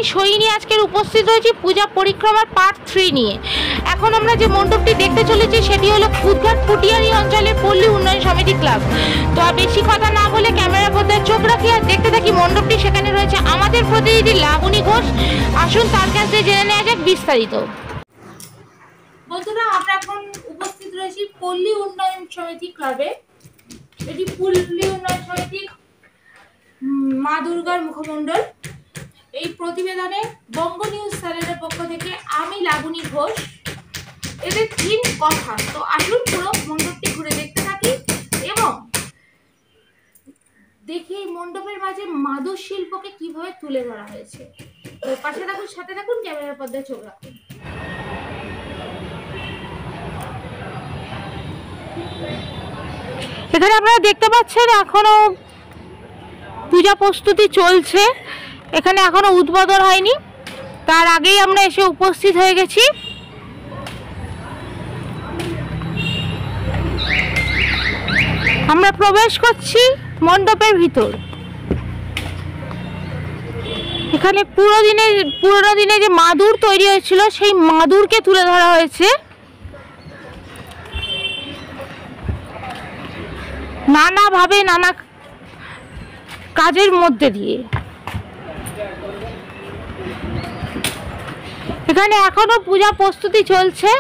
আমি সৈনী আজকের উপস্থিত হয়েছি পূজা পরিক্রমার পার্ট 3 নিয়ে। এখন আমরা যে মণ্ডপটি দেখতে চলেছি সেটি হলো খুদঘাট ফুটিয়ারি অঞ্চলের পল্লী উন্নয়ন সমিতি ক্লাব। তো আর বেশি কথা না বলে ক্যামেরা পর্দায় চোখ রাখি আর দেখতে থাকি মণ্ডপটি। সেখানে রয়েছে আমাদের প্রতিনিধি লাবণী ঘোষ। আসুন তার কাছ থেকে জেনে নেওয়া যাক বিস্তারিত। বন্ধুরা, আমরা এখন উপস্থিত রয়েছি পল্লী উন্নয়ন সমিতি ক্লাবে। এটি পল্লী উন্নয়ন সমিতির মা দুর্গার মুখমণ্ডল। এই প্রতিবেদনে বঙ্গ নিউজ চ্যানেলের পক্ষ থেকে আমি লাবণী ঘোষ। এদের থিম কথা। তো আসুন পুরো মণ্ডপটি ঘুরে দেখতে থাকি এবং দেখি এই মণ্ডপের মাঝে মাদুর শিল্পকে কিভাবে তুলে ধরা হয়েছে। তো পাশে থাকুন, সাথে থাকুন, ক্যামেরার পর্দায় চোখ রাখুন। এখানে আপনারা দেখতে পাচ্ছেন এখনো পূজা প্রস্তুতি চলছে। এখানে এখনো উদ্বোধন হয়নি, তার আগেই আমরা এসে উপস্থিত হয়ে গেছি। আমরা প্রবেশ করছি মণ্ডপের ভিতর। এখানে পুরোনো দিনে যে মাদুর তৈরি হয়েছিল সেই মাদুরকে তুলে ধরা হয়েছে নানাভাবে, নানা কাজের মধ্যে দিয়ে। এখানে এখনো পূজা প্রস্তুতি চলছে।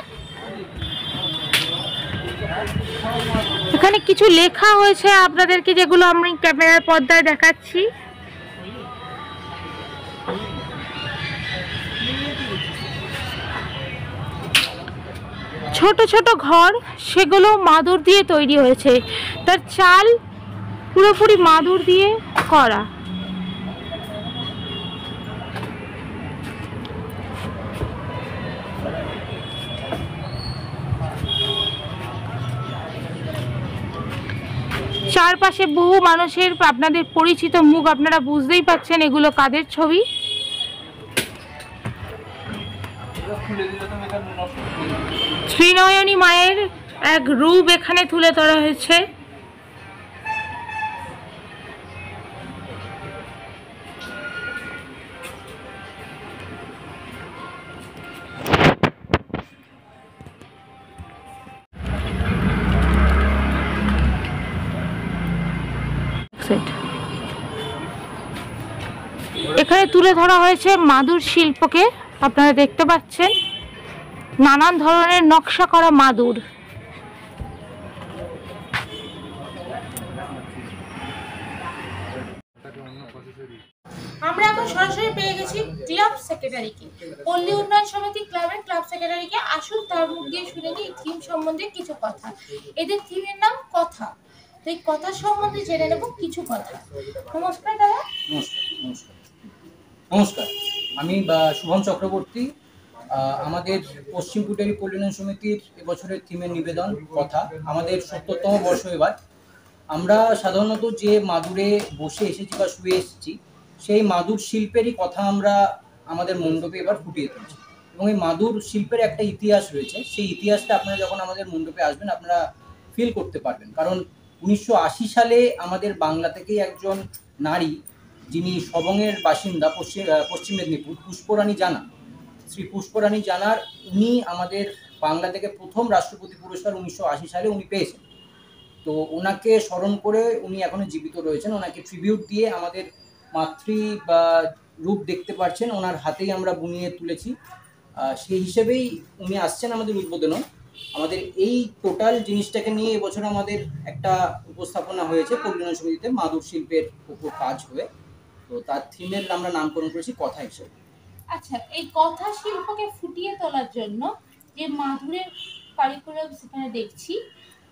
এখানে কিছু লেখা হয়েছে আপনাদেরকে, যেগুলো আমি ক্যামেরার পর্দায় দেখাচ্ছি। ছোট ছোট ঘর, সেগুলো মাদুর দিয়ে তৈরি হয়েছে। তার চাল পুরোপুরি মাদুর দিয়ে করা। চারপাশে বহু মানুষের, আপনাদের পরিচিত মুখ, আপনারা বুঝতেই পাচ্ছেন এগুলো কাদের ছবি। ত্রিনয়নী মায়ের এক রূপ এখানে তুলে ধরা হয়েছে। এখানে তুলে ধরা হয়েছে মাদুর শিল্পকে। আপনারা দেখতে পাচ্ছেন নানান ধরনের নকশা করা মাদুর। আমরা এখন সরাসরি পেয়ে গেছি ক্লাব সেক্রেটারিকে, পল্লী উন্নয়ন সমিতি ক্লাবের ক্লাব সেক্রেটারিকে। আসুন তার মুখ দিয়ে শুনে নিই থিম সম্বন্ধে কিছু কথা। এদের থিমের নাম কথা। তো এই কথা সম্বন্ধে জেনে নেব কিছু কথা। নমস্কার দাদা। নমস্কার, আমি শুভম চক্রবর্তী। আমাদের পশ্চিম ফুটিয়ারি পল্লী উন্নয়ন সমিতির এবছরের থিমের নিবেদন কথা। আমাদের ৭০তম বর্ষ এবার। আমরা সাধারণত যে মাদুরে বসে এসেছি বা শুয়ে এসেছি, সেই মাদুর শিল্পেরই কথা আমরা আমাদের মণ্ডপে এবার ফুটিয়ে তুলছি। এবং এই মাদুর শিল্পের একটা ইতিহাস রয়েছে। সেই ইতিহাসটা আপনারা যখন আমাদের মণ্ডপে আসবেন আপনারা ফিল করতে পারবেন। কারণ ১৯৮০ সালে আমাদের বাংলা থেকেই একজন নারী, যিনি সবংয়ের বাসিন্দা, পশ্চিম মেদিনীপুর, পুষ্পরানী জানা, শ্রী পুষ্পরানী জানার, উনি আমাদের বাংলা থেকে প্রথম রাষ্ট্রপতি পুরস্কার ১৯৮০ সালে উনি পেয়েছেন। তো ওনাকে স্মরণ করে উনি এখনো জীবিত রয়েছেন। ওনাকে ট্রিবিউট দিয়ে আমাদের মাতৃ বা রূপ দেখতে পাচ্ছেন, ওনার হাতেই আমরা বুনিয়ে তুলেছি। সেই হিসেবেই উনি আসছেন আমাদের উদ্বোধনে। আমাদের এই টোটাল জিনিসটাকে নিয়ে এবছর আমাদের একটা উপস্থাপনা হয়েছে পল্লী উন্নয়ন সমিতিতে মাদুর শিল্পের উপর কাজ হয়ে। তো তার থিমের আমরা নামকরণ করেছি কথা হিসেবে। আচ্ছা, এই কথা শিল্পকে ফুটিয়ে তোলার জন্য যে মাদুরের কারিকুলাম সেখানে দেখছি,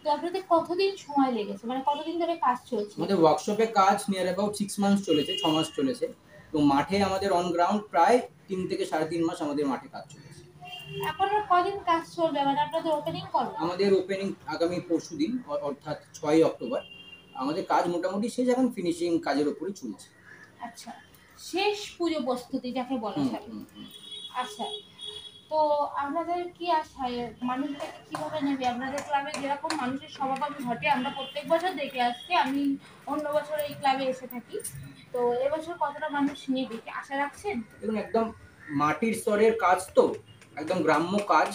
তো আপনাদের কতদিন সময় লেগেছে, মানে কতদিন ধরে কাজ চলছে? আমাদের ওয়ার্কশপে কাজ নিয়ার অ্যাবাউট 6 মান্থস চলেছে, 6 মাস চলেছে। তো মাঠে আমাদের অন গ্রাউন্ড প্রায় 3 থেকে 3.5 মাস আমাদের মাঠে কাজ চলেছে। এখন আর কদিন কাজ চলবে, মানে আপনাদের ওপেনিং কবে? আমাদের ওপেনিং আগামী পরশুদিন, অর্থাৎ 6 অক্টোবর। আমাদের কাজ মোটামুটি শেষ, এখন ফিনিশিং কাজের উপরই চলছে। আচ্ছা, শেষ পুজো প্রস্তুতি যাকে বলা হয়। আচ্ছা, তো আপনাদের কি আশায় মানুষটাকে কিভাবে নেবে? আপনাদের ক্লাবে যেরকম মানুষের সমাগম ঘটে আমরা প্রত্যেক বছর দেখে আসছি, আমি অন্য বছর এই ক্লাবে এসে থাকি, তো এবছর কতটা মানুষ নেবে কি আশা রাখছেন? দেখুন, একদম মাটির স্তরের কাজ তো, একদম গ্রাম্য কাজ।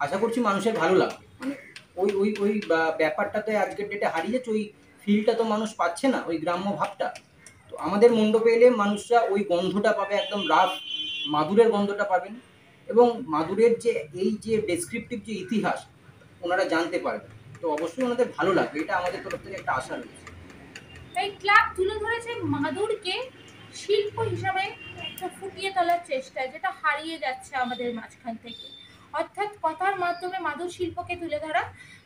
আশা করছি মানুষের ভালো লাগবে। মানে ওই ব্যাপারটাতে আজকের ডেটে হারিয়ে যাচ্ছে, ওই ফিলটা তো মানুষ পাচ্ছে না, ওই গ্রাম্য ভাবটা। তো আমাদের মণ্ডপে এলে মানুষরা ওই গন্ধটা পাবে, একদম রাফ মাদুরের গন্ধটা পাবেন, এবং মাদুরের যে এই যে ডেসক্রিপটিভ যে ইতিহাস ওনারা জানতে পারবেন। তো অবশ্যই ওনাদের ভালো লাগবে, এটা আমাদের তরফ থেকে একটা আশা রয়েছে। এই ক্লাব তুলে ধরেছে মাদুরকে শিল্প হিসাবে একটা ফুটিয়ে তোলার চেষ্টা, যেটা হারিয়ে যাচ্ছে আমাদের মাঝখান থেকে, অর্থাৎ কথার মাধ্যমে মাদুর শিল্পকে তুলে ধরা।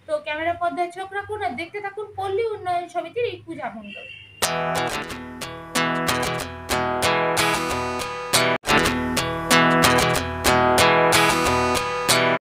তো ক্যামেরা পর্দায় চোখ রাখুন আর দেখতে থাকুন পল্লী উন্নয়ন সমিতির এই পূজা মণ্ডল।